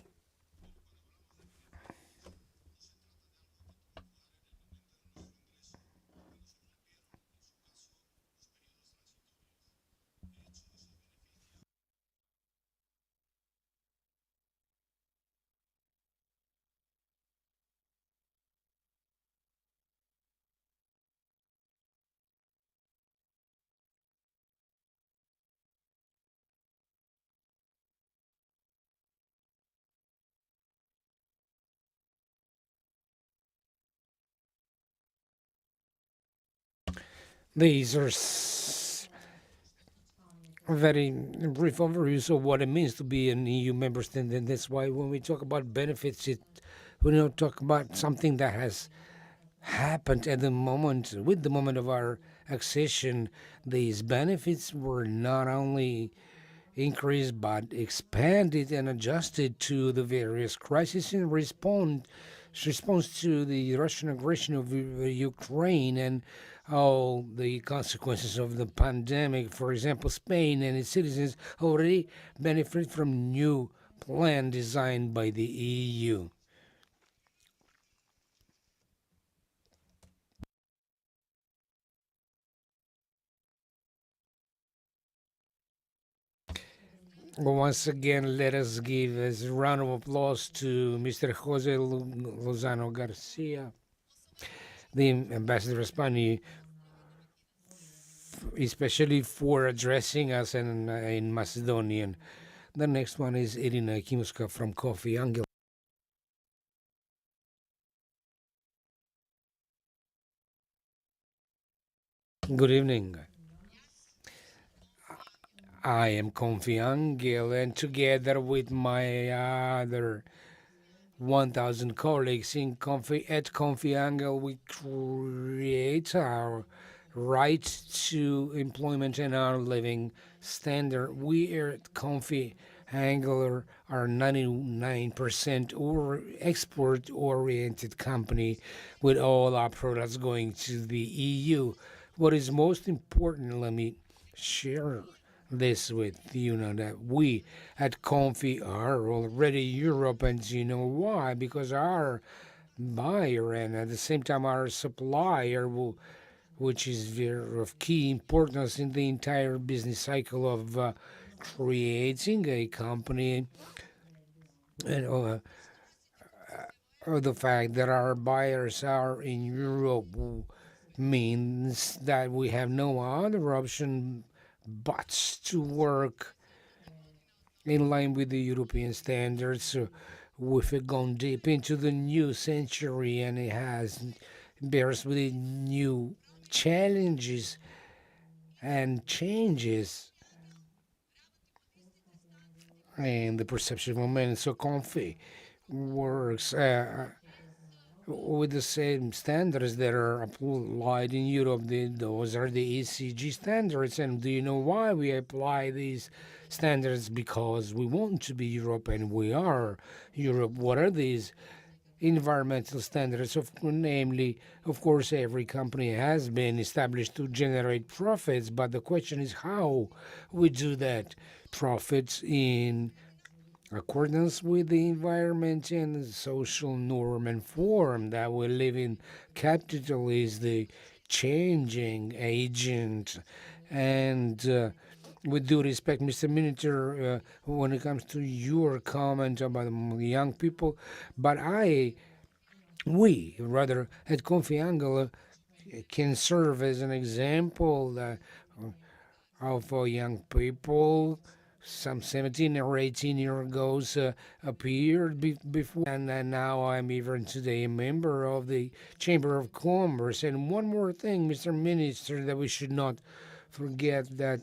These are very brief overviews of what it means to be an EU member state, and that's why when we talk about benefits, we don't talk about something that has happened at the moment. With the moment of our accession, these benefits were not only increased but expanded and adjusted to the various crises in response to the Russian aggression of Ukraine and all the consequences of the pandemic. For example, Spain and its citizens already benefit from new plan designed by the EU. Once again, let us give a round of applause to Mr. Jose Lozano Garcia, the Ambassador of Spain, especially for addressing us in Macedonian. The next one is Irina Kimuska from Coffee Angel. Good evening. I am Confi Angel, and together with my other 1,000 colleagues at Confi Angel, we create our right to employment and our living standard. We here at Confi Angler are 99% or export-oriented company with all our products going to the EU. What is most important, let me share this with you know that we at Confi are already Europe, and you know why? Because our buyer and at the same time our supplier which is very of key importance in the entire business cycle of creating a company, and or the fact that our buyers are in Europe means that we have no other option but to work in line with the European standards. So we've gone deep into the new century, and it bears with it new challenges and changes in the perception of moment. So Confi works with the same standards that are applied in Europe. Those are the ECG standards. And do you know why we apply these standards? Because we want to be Europe, and we are Europe. What are these environmental standards? Namely, of course, every company has been established to generate profits, but the question is how we do that. Profits in accordance with the environment and the social norm and form that we live in. Capital is the changing agent. And with due respect, Mr. Minister, when it comes to your comment about the young people, but we rather at Confi Angela can serve as an example of young people. Some 17 or 18 years ago appeared before, and now I'm even today a member of the Chamber of Commerce. And one more thing, Mr. Minister, that we should not forget, that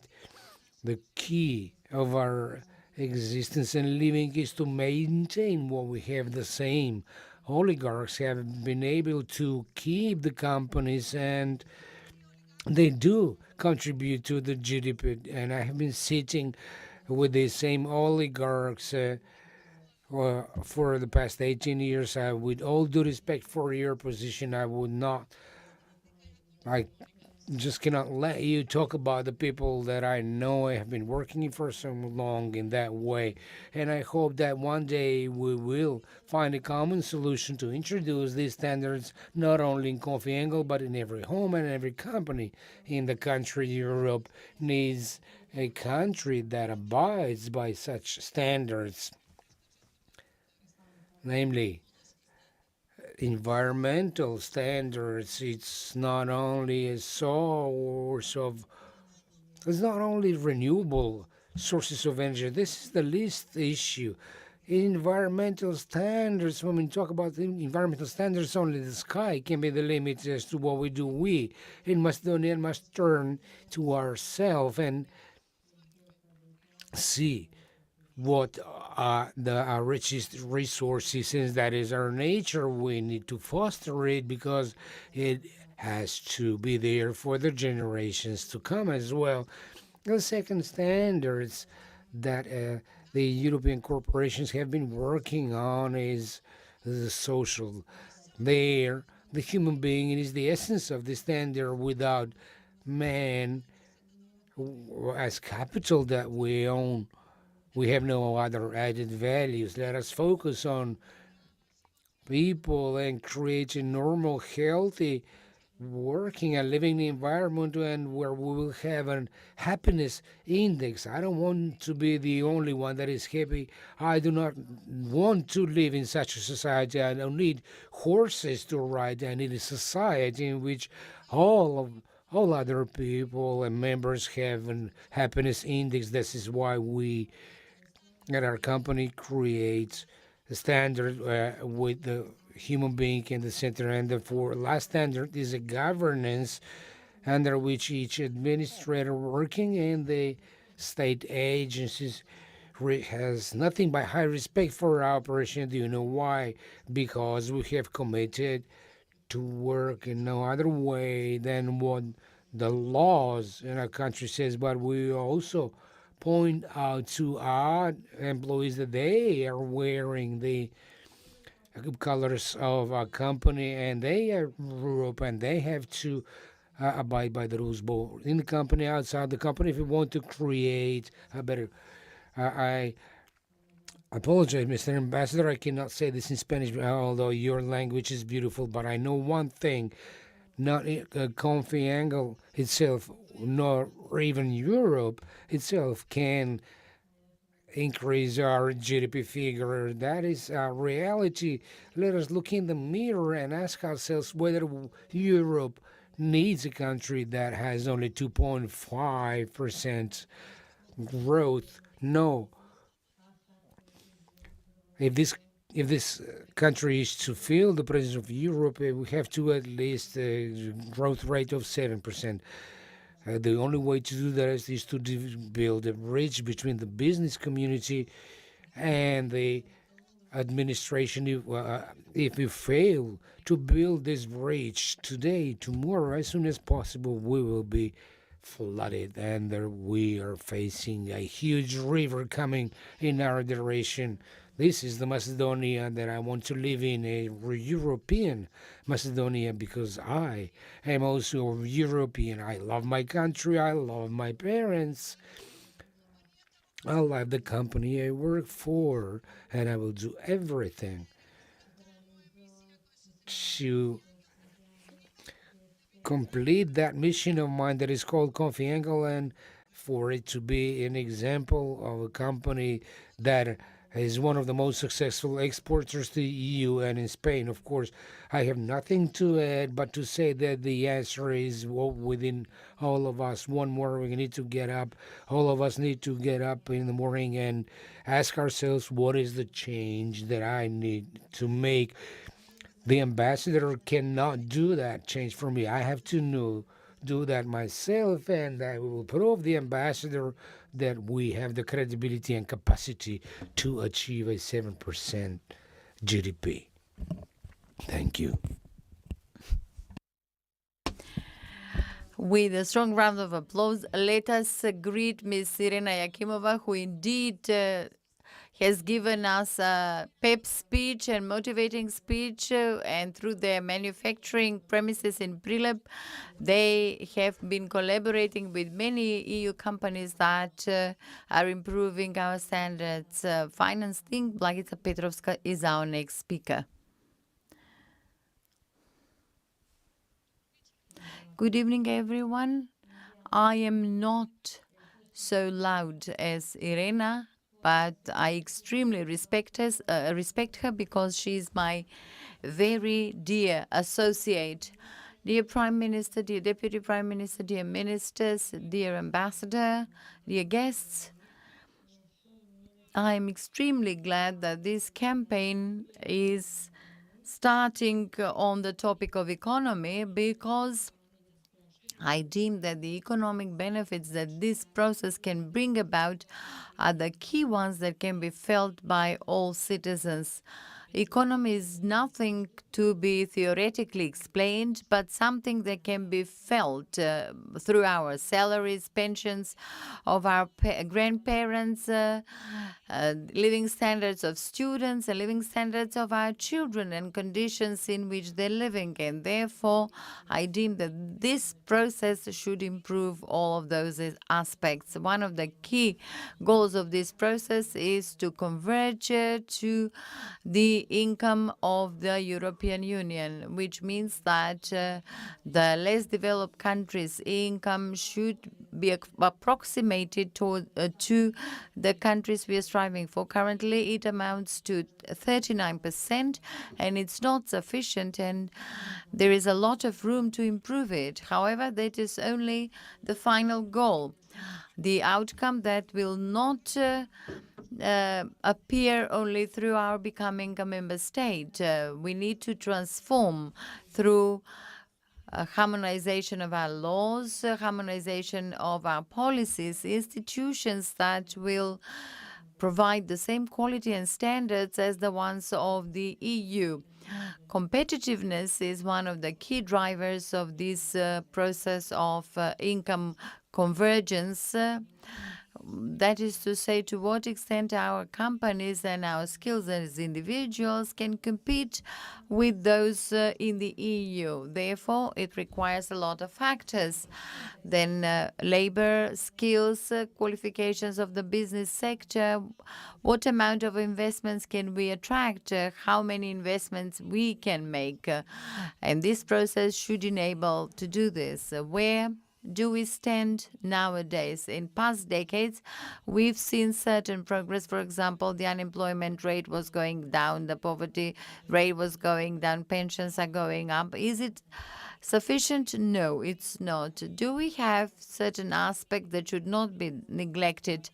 the key of our existence and living is to maintain what we have. The same oligarchs have been able to keep the companies, and they do contribute to the GDP. And I have been sitting with the same oligarchs for the past 18 years. With all due respect for your position, I just cannot let you talk about the people that I know have been working for so long in that way. And I hope that one day we will find a common solution to introduce these standards not only in Coffee Angle but in every home and every company in the country. Europe needs a country that abides by such standards, namely environmental standards. It's not only it's not only renewable sources of energy. This is the least issue. Environmental standards, when we talk about environmental standards, only the sky can be the limit as to what we do. We in Macedonia must turn to ourselves and see what our richest resources is. That is our nature. We need to foster it because it has to be there for the generations to come as well. The second standards that the European corporations have been working on is the social. There, the human being is the essence of the standard. Without man as capital that we own, we have no other added values. Let us focus on people and create a normal, healthy, working and living environment, and where we will have an happiness index. I don't want to be the only one that is happy. I do not want to live in such a society. I don't need horses to ride. I need a society in which all other people and members have an happiness index. This is why we at our company creates a standard with the human being in the center. And the last standard is a governance under which each administrator working in the state agencies has nothing but high respect for our operation. Do you know why? Because we have committed to work in no other way than what the laws in our country says, but we also point out to our employees that they are wearing the colors of our company, and they are Europe, and they have to abide by the rules both in the company, outside the company, if we want to create a better. I apologize, Mr. Ambassador, I cannot say this in Spanish, although your language is beautiful, but I know one thing, not Coffee Angle itself, nor even Europe itself can increase our GDP figure. That is a reality. Let us look in the mirror and ask ourselves whether Europe needs a country that has only 2.5% growth. No. If this country is to feel the presence of Europe, we have to at least a growth rate of 7%. The only way to do that is to build a bridge between the business community and the administration. If we fail to build this bridge today, tomorrow, as soon as possible, we will be flooded, and we are facing a huge river coming in our direction. This is the Macedonia that I want to live in, a European Macedonia, because I am also European. I love my country, I love my parents, I love the company I work for, and I will do everything to complete that mission of mine that is called Coffee Angle, and for it to be an example of a company that is one of the most successful exporters to the EU and in Spain. Of course, I have nothing to add but to say that the answer is within all of us. One more, we need to get up. All of us need to get up in the morning and ask ourselves, what is the change that I need to make? The ambassador cannot do that change for me. I have to do that myself, and I will prove the ambassador that we have the credibility and capacity to achieve a 7% GDP. Thank you. With a strong round of applause, let us greet Ms. Irena Yakimova, who indeed has given us a pep speech and motivating speech, and through their manufacturing premises in Prilep, they have been collaborating with many EU companies that are improving our standards. Finance thing, Blagica Petrovska is our next speaker. Good evening, everyone. I am not so loud as Irena, but I extremely respect her because she's my very dear associate. Dear Prime Minister, dear Deputy Prime Minister, dear ministers, dear Ambassador, dear guests, I'm extremely glad that this campaign is starting on the topic of economy, because I deem that the economic benefits that this process can bring about are the key ones that can be felt by all citizens. Economy is nothing to be theoretically explained, but something that can be felt through our salaries, pensions of our grandparents, living standards of students, and living standards of our children, and conditions in which they're living. And therefore, I deem that this process should improve all of those aspects. One of the key goals of this process is to converge to the income of the European Union, which means that the less developed countries' income should be approximated to the countries we are striving for. Currently, it amounts to 39%, and it's not sufficient, and there is a lot of room to improve it. However, that is only the final goal. The outcome that will not appear only through our becoming a member state. We need to transform through harmonization of our laws, harmonization of our policies, institutions that will provide the same quality and standards as the ones of the EU. Competitiveness is one of the key drivers of this process of income convergence. That is to say, to what extent our companies and our skills as individuals can compete with those in the EU. Therefore, it requires a lot of factors. Then labor, skills, qualifications of the business sector, what amount of investments can we attract, how many investments we can make. And this process should enable to do this. Where do we stand nowadays? In past decades, we've seen certain progress. For example, the unemployment rate was going down, the poverty rate was going down, pensions are going up. Is it sufficient? No, it's not. Do we have certain aspects that should not be neglected?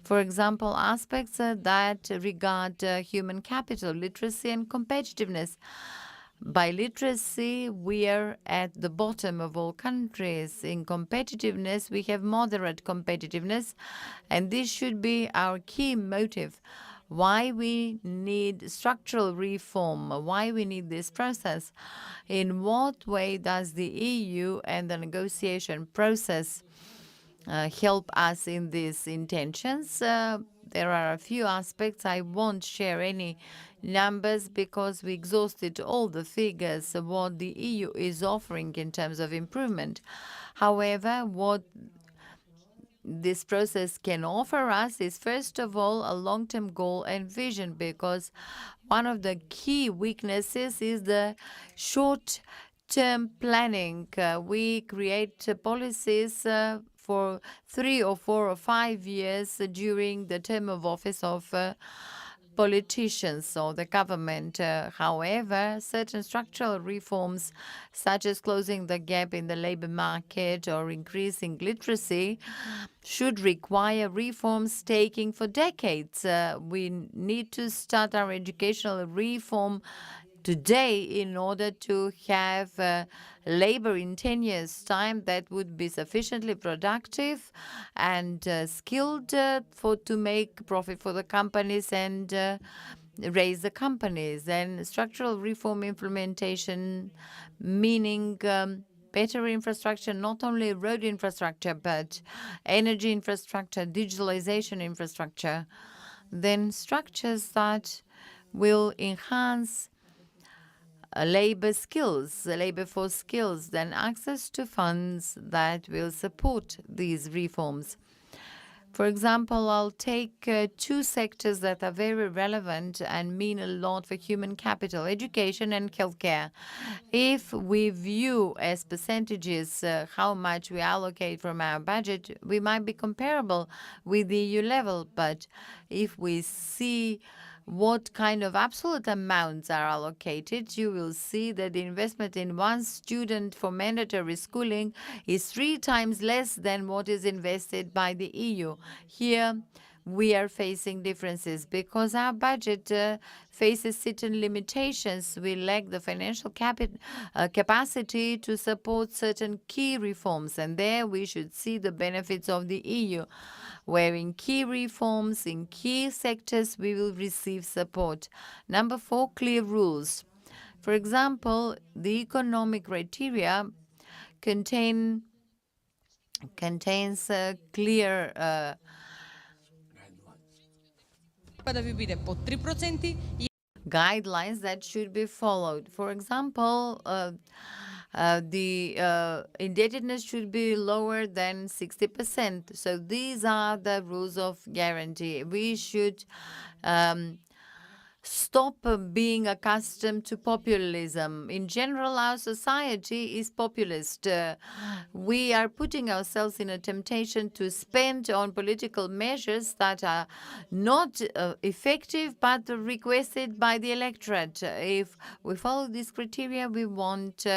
For example, aspects that regard human capital, literacy, and competitiveness. By literacy, we are at the bottom of all countries. In competitiveness, we have moderate competitiveness, and this should be our key motive. Why we need structural reform, why we need this process. In what way does the EU and the negotiation process help us in these intentions? There are a few aspects. I won't share any numbers because we exhausted all the figures of what the EU is offering in terms of improvement. However, what this process can offer us is, first of all, a long-term goal and vision, because one of the key weaknesses is the short-term planning. We create policies for 3 or 4 or 5 years during the term of office of politicians or the government. However, certain structural reforms, such as closing the gap in the labor market or increasing literacy, should require reforms taking for decades. We need to start our educational reform today in order to have labor in 10 years' time that would be sufficiently productive and skilled to make profit for the companies and raise the companies. And structural reform implementation, meaning better infrastructure, not only road infrastructure, but energy infrastructure, digitalization infrastructure. then structures that will enhance labor force skills, then access to funds that will support these reforms. For example, I'll take two sectors that are very relevant and mean a lot for human capital: education and healthcare. If we view as percentages how much we allocate from our budget, we might be comparable with the EU level. But if we see what kind of absolute amounts are allocated, you will see that the investment in one student for mandatory schooling is 3 times less than what is invested by the EU. Here, we are facing differences because our budget faces certain limitations. We lack the financial capacity to support certain key reforms, and there we should see the benefits of the EU, where in key reforms, in key sectors, we will receive support. Number 4, clear rules. For example, the economic criteria contains clear guidelines that should be followed. For example, the indebtedness should be lower than 60%. So these are the rules of guarantee. We should stop being accustomed to populism. In general, our society is populist. We are putting ourselves in a temptation to spend on political measures that are not effective but requested by the electorate. If we follow these criteria, we won't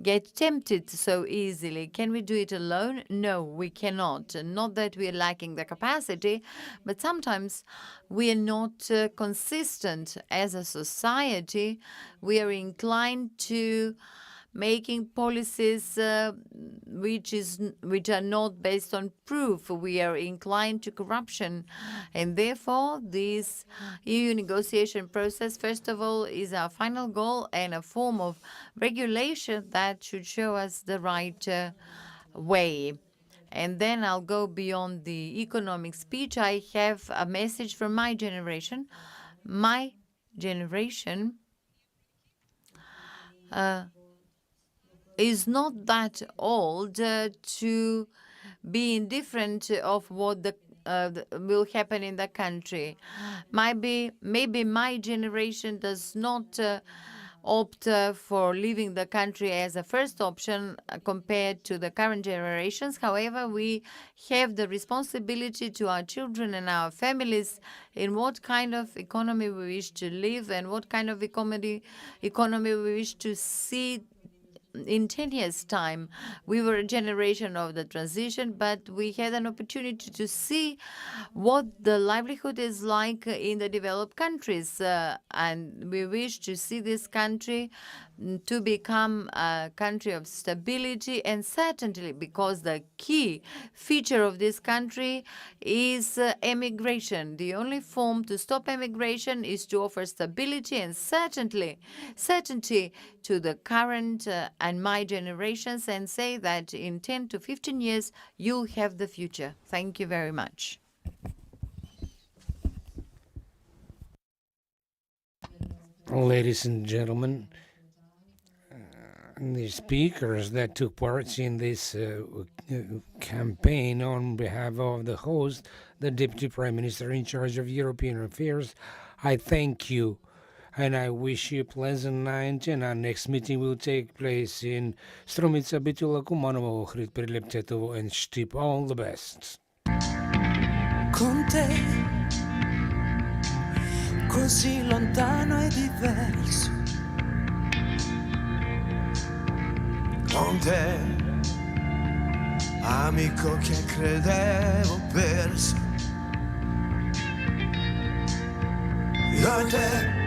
get tempted so easily. Can we do it alone? No, we cannot. Not that we are lacking the capacity, but sometimes we are not consistent as a society. We are inclined to making policies which are not based on proof. We are inclined to corruption. And therefore, this EU negotiation process, first of all, is our final goal and a form of regulation that should show us the right way. And then I'll go beyond the economic speech. I have a message from my generation. My generation is not that old to be indifferent of what will happen in the country. Maybe my generation does not opt for leaving the country as a first option compared to the current generations. However, we have the responsibility to our children and our families in what kind of economy we wish to live and what kind of economy we wish to see in 10 years' time. We were a generation of the transition, but we had an opportunity to see what the livelihood is like in the developed countries. And we wish to see this country to become a country of stability and certainty, because the key feature of this country is emigration. The only form to stop emigration is to offer stability and certainty to the current and my generations, and say that in 10 to 15 years you'll have the future. Thank you very much. Ladies and gentlemen, the speakers that took part in this campaign on behalf of the host, the Deputy Prime Minister in charge of European affairs, I thank you and I wish you a pleasant night, and our next meeting will take place in Stromica, Bitula, Kumanovo, Ohrid, Prileptetovo and Štip. All the best. Con te, così lontano e diverso. Con te, amico che credevo perso. Io e te